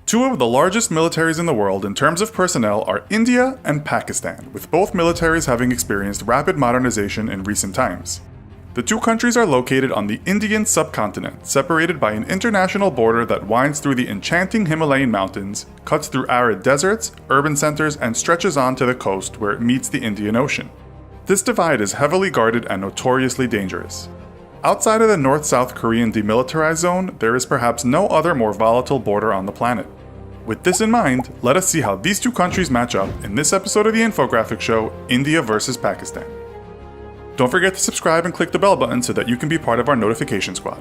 Two of the largest militaries in the world in terms of personnel are India and Pakistan, with both militaries having experienced rapid modernization in recent times. The two countries are located on the Indian subcontinent, separated by an international border that winds through the enchanting Himalayan mountains, cuts through arid deserts, urban centers, and stretches on to the coast where it meets the Indian Ocean. This divide is heavily guarded and notoriously dangerous. Outside of the North-South Korean demilitarized zone, there is perhaps no other more volatile border on the planet. With this in mind, let us see how these two countries match up in this episode of the infographic show, India vs. Pakistan. Don't forget to subscribe and click the bell button so that you can be part of our notification squad.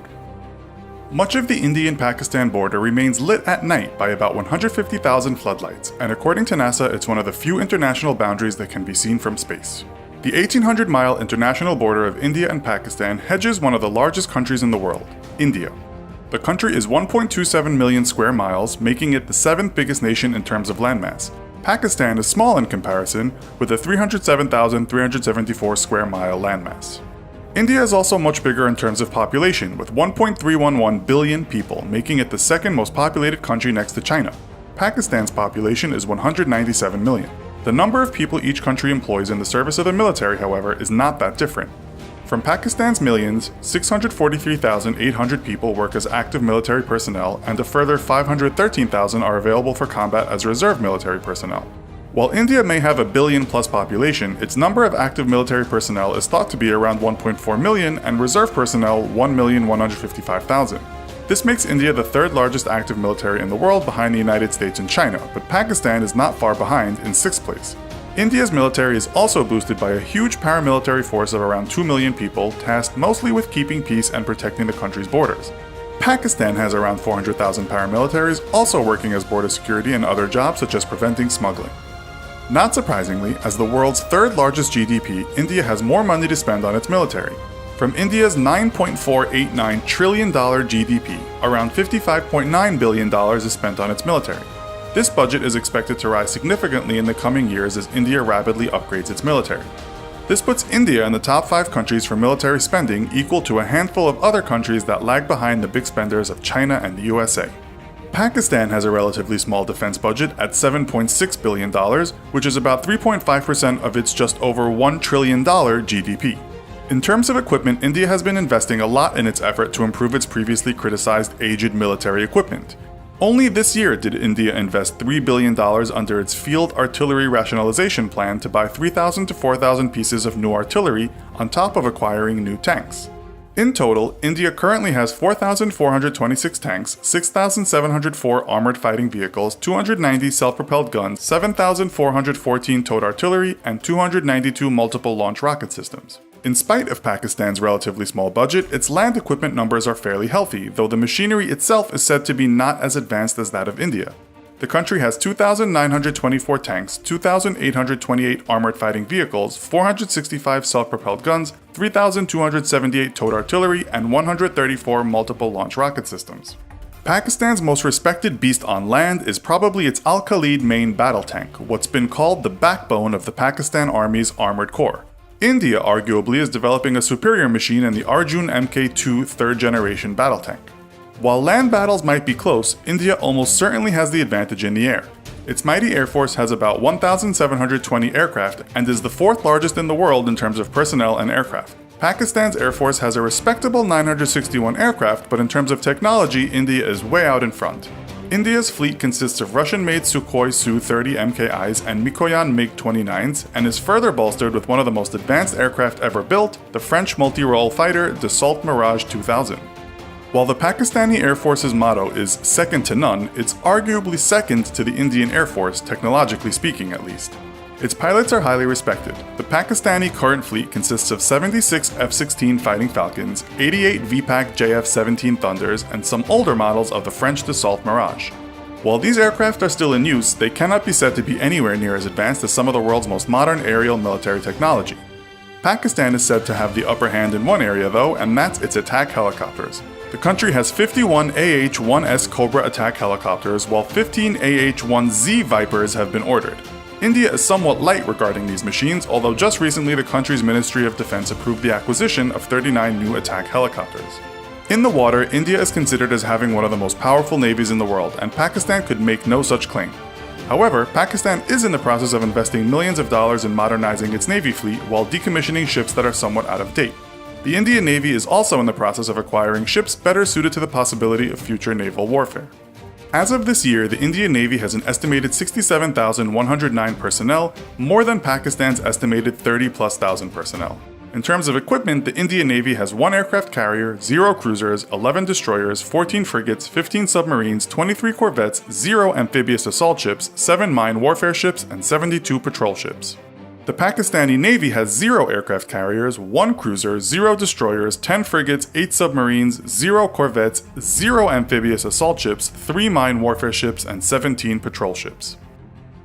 Much of the Indian-Pakistan border remains lit at night by about 150,000 floodlights, and according to NASA, it's one of the few international boundaries that can be seen from space. The 1,800-mile international border of India and Pakistan hedges one of the largest countries in the world, India. The country is 1.27 million square miles, making it the seventh biggest nation in terms of landmass. Pakistan is small in comparison, with a 307,374 square mile landmass. India is also much bigger in terms of population, with 1.311 billion people, making it the second most populated country next to China. Pakistan's population is 197 million. The number of people each country employs in the service of the military, however, is not that different. From Pakistan's millions, 643,800 people work as active military personnel, and a further 513,000 are available for combat as reserve military personnel. While India may have a billion-plus population, its number of active military personnel is thought to be around 1.4 million, and reserve personnel 1,155,000. This makes India the third largest active military in the world behind the United States and China, but Pakistan is not far behind in sixth place. India's military is also boosted by a huge paramilitary force of around 2 million people, tasked mostly with keeping peace and protecting the country's borders. Pakistan has around 400,000 paramilitaries, also working as border security and other jobs such as preventing smuggling. Not surprisingly, as the world's third largest GDP, India has more money to spend on its military. From India's $9.489 trillion GDP, around $55.9 billion is spent on its military. This budget is expected to rise significantly in the coming years as India rapidly upgrades its military. This puts India in the top 5 countries for military spending, equal to a handful of other countries that lag behind the big spenders of China and the USA. Pakistan has a relatively small defense budget at $7.6 billion, which is about 3.5% of its just over $1 trillion GDP. In terms of equipment, India has been investing a lot in its effort to improve its previously criticized aged military equipment. Only this year did India invest $3 billion under its Field Artillery Rationalization Plan to buy 3,000 to 4,000 pieces of new artillery on top of acquiring new tanks. In total, India currently has 4,426 tanks, 6,704 armored fighting vehicles, 290 self-propelled guns, 7,414 towed artillery, and 292 multiple launch rocket systems. In spite of Pakistan's relatively small budget, its land equipment numbers are fairly healthy, though the machinery itself is said to be not as advanced as that of India. The country has 2,924 tanks, 2,828 armored fighting vehicles, 465 self-propelled guns, 3,278 towed artillery, and 134 multiple launch rocket systems. Pakistan's most respected beast on land is probably its Al-Khalid main battle tank, what's been called the backbone of the Pakistan Army's armored corps. India arguably is developing a superior machine in the Arjun Mk2 third-generation battle tank. While land battles might be close, India almost certainly has the advantage in the air. Its mighty air force has about 1,720 aircraft and is the fourth largest in the world in terms of personnel and aircraft. Pakistan's air force has a respectable 961 aircraft, but in terms of technology, India is way out in front. India's fleet consists of Russian-made Sukhoi Su-30 MKIs and Mikoyan MiG-29s, and is further bolstered with one of the most advanced aircraft ever built, the French multi-role fighter Dassault Mirage 2000. While the Pakistani Air Force's motto is second to none, it's arguably second to the Indian Air Force, technologically speaking at least. Its pilots are highly respected. The Pakistani current fleet consists of 76 F-16 Fighting Falcons, 88 VPAC JF-17 Thunders, and some older models of the French Dassault Mirage. While these aircraft are still in use, they cannot be said to be anywhere near as advanced as some of the world's most modern aerial military technology. Pakistan is said to have the upper hand in one area though, and that's its attack helicopters. The country has 51 AH-1S Cobra attack helicopters, while 15 AH-1Z Vipers have been ordered. India is somewhat light regarding these machines, although just recently the country's Ministry of Defense approved the acquisition of 39 new attack helicopters. In the water, India is considered as having one of the most powerful navies in the world, and Pakistan could make no such claim. However, Pakistan is in the process of investing millions of dollars in modernizing its navy fleet while decommissioning ships that are somewhat out of date. The Indian Navy is also in the process of acquiring ships better suited to the possibility of future naval warfare. As of this year, the Indian Navy has an estimated 67,109 personnel, more than Pakistan's estimated 30,000+ personnel. In terms of equipment, the Indian Navy has 1 aircraft carrier, 0 cruisers, 11 destroyers, 14 frigates, 15 submarines, 23 corvettes, 0 amphibious assault ships, 7 mine warfare ships, and 72 patrol ships. The Pakistani Navy has 0 aircraft carriers, 1 cruiser, 0 destroyers, 10 frigates, 8 submarines, 0 corvettes, 0 amphibious assault ships, 3 mine warfare ships, and 17 patrol ships.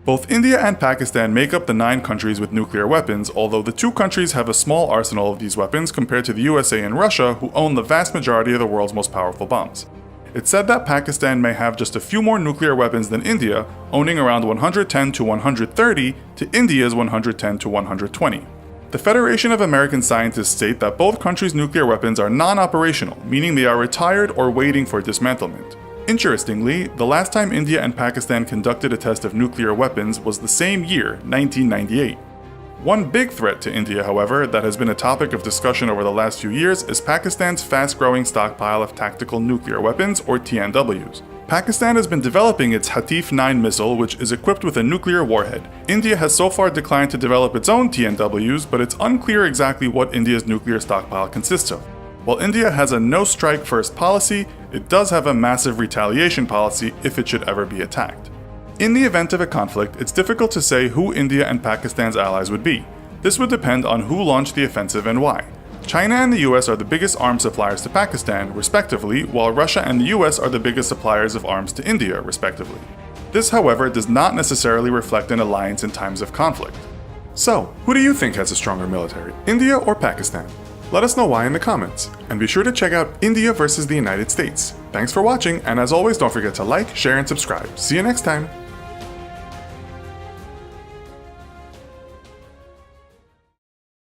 Both India and Pakistan make up the 9 countries with nuclear weapons, although the 2 countries have a small arsenal of these weapons compared to the USA and Russia, who own the vast majority of the world's most powerful bombs. It's said that Pakistan may have just a few more nuclear weapons than India, owning around 110 to 130 to India's 110 to 120. The Federation of American Scientists state that both countries' nuclear weapons are non-operational, meaning they are retired or waiting for dismantlement. Interestingly, the last time India and Pakistan conducted a test of nuclear weapons was the same year, 1998. One big threat to India, however, that has been a topic of discussion over the last few years is Pakistan's fast-growing stockpile of tactical nuclear weapons, or TNWs. Pakistan has been developing its Hatif 9 missile, which is equipped with a nuclear warhead. India has so far declined to develop its own TNWs, but it's unclear exactly what India's nuclear stockpile consists of. While India has a no-strike first policy, it does have a massive retaliation policy if it should ever be attacked. In the event of a conflict, it's difficult to say who India and Pakistan's allies would be. This would depend on who launched the offensive and why. China and the US are the biggest arms suppliers to Pakistan, respectively, while Russia and the US are the biggest suppliers of arms to India, respectively. This, however, does not necessarily reflect an alliance in times of conflict. So, who do you think has a stronger military, India or Pakistan? Let us know why in the comments, and be sure to check out India versus the United States. Thanks for watching, and as always, don't forget to like, share, and subscribe. See you next time!